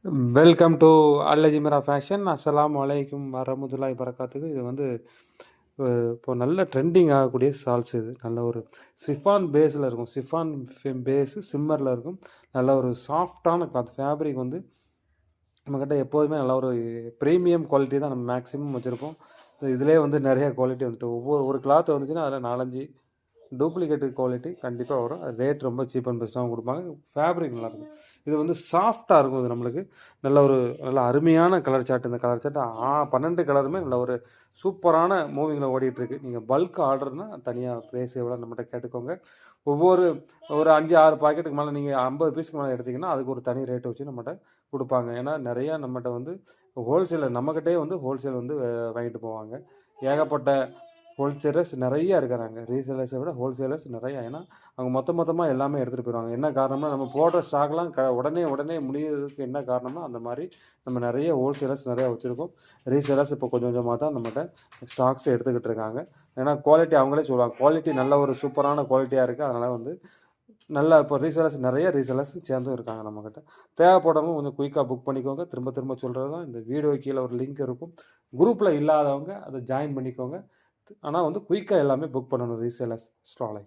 Welcome to அல்லஜிமரா fashion. அஸ்ஸலாமு அலைக்கும் வரமத்துல்லாஹி வரகாத்துக்கு. இது வந்து இப்போ நல்ல ட்ரெண்டிங் ஆகக்கூடிய ஷால்ஸ். இது நல்ல ஒரு சிஃபான் பேஸில் இருக்கும். சிஃபான் பேஸு சிம்மரில் இருக்கும். நல்ல ஒரு சாஃப்டான கிளாத் ஃபேப்ரிக் வந்து நம்மக்கிட்ட எப்போதுமே நல்ல ஒரு ப்ரீமியம் குவாலிட்டி தான் நம்ம மேக்ஸிமம் வச்சுருப்போம். இதிலே வந்து நிறைய குவாலிட்டி வந்துட்டு ஒரு கிளாத் வந்துச்சுன்னா அதில் 4-5 டூப்ளிகேட்டு குவாலிட்டி கண்டிப்பாக வரும். ரேட் ரொம்ப சீப் அண்ட் பெஸ்ட்டாகவும் கொடுப்பாங்க. ஃபேப்ரிக் நல்லாயிருக்கும். இது வந்து சாஃப்டாக இருக்கும். இது நம்மளுக்கு நல்ல அருமையான கலர் சார்ட். இந்த கலர் சார்ட் 12 கலருமே நல்ல ஒரு சூப்பரான மூவிங்கில் ஓடிட்டுருக்கு. நீங்கள் பல்க் ஆர்டர்னால் தனியாக ப்ரைஸ் எவ்வளோ நம்மகிட்ட கேட்டுக்கோங்க. ஒரு 5-6 பாக்கெட்டுக்கு மேலே நீங்கள் 50 பீஸுக்கு மேலே எடுத்திங்கன்னா அதுக்கு ஒரு தனி ரேட்டை வச்சு நம்மகிட்ட கொடுப்பாங்க. ஏன்னா நிறையா நம்மகிட்ட வந்து ஹோல்சேலர் நம்மக்கிட்டே வந்து ஹோல்சேல் வந்து வாங்கிட்டு போவாங்க. ஏகப்பட்ட ஹோல்சேலர்ஸ் நிறைய இருக்கிறாங்க. ரீசேலர்ஸை விட ஹோல்சேலர்ஸ் நிறையா. ஏன்னா அவங்க மொத்தமாக எல்லாமே எடுத்துகிட்டு போயிடுவாங்க. என்ன காரணம்னா நம்ம போடுற ஸ்டாக்லாம் உடனே முடியறதுக்கு என்ன காரணம்னா அந்த மாதிரி நம்ம நிறைய ஹோல்சேலர்ஸ் நிறையா வச்சுருக்கோம். ரீசேலர்ஸ் இப்போ கொஞ்சம் கொஞ்சமாக தான் நம்மகிட்ட ஸ்டாக்ஸ் எடுத்துக்கிட்டு இருக்காங்க. ஏன்னா குவாலிட்டி அவங்களே சொல்லுவாங்க, குவாலிட்டி நல்ல ஒரு சூப்பரான குவாலிட்டியாக இருக்குது. அதனால் வந்து நல்லா இப்போ நிறைய ரீசேலர்ஸ் சேர்ந்தும் இருக்காங்க நம்மக்கிட்ட. தேவைப்படவும் கொஞ்சம் குயிக்காக புக் பண்ணிக்கோங்க. திரும்ப சொல்கிறது தான், இந்த வீடியோ கீழே ஒரு லிங்க் இருக்கும். குரூப்பில் இல்லாதவங்க அதை ஜாயின் பண்ணிக்கோங்க. ஆனால் வந்து குயிக்காக எல்லாமே புக் பண்ணணும் ரீசேலர்ஸ் ஸ்டாலை.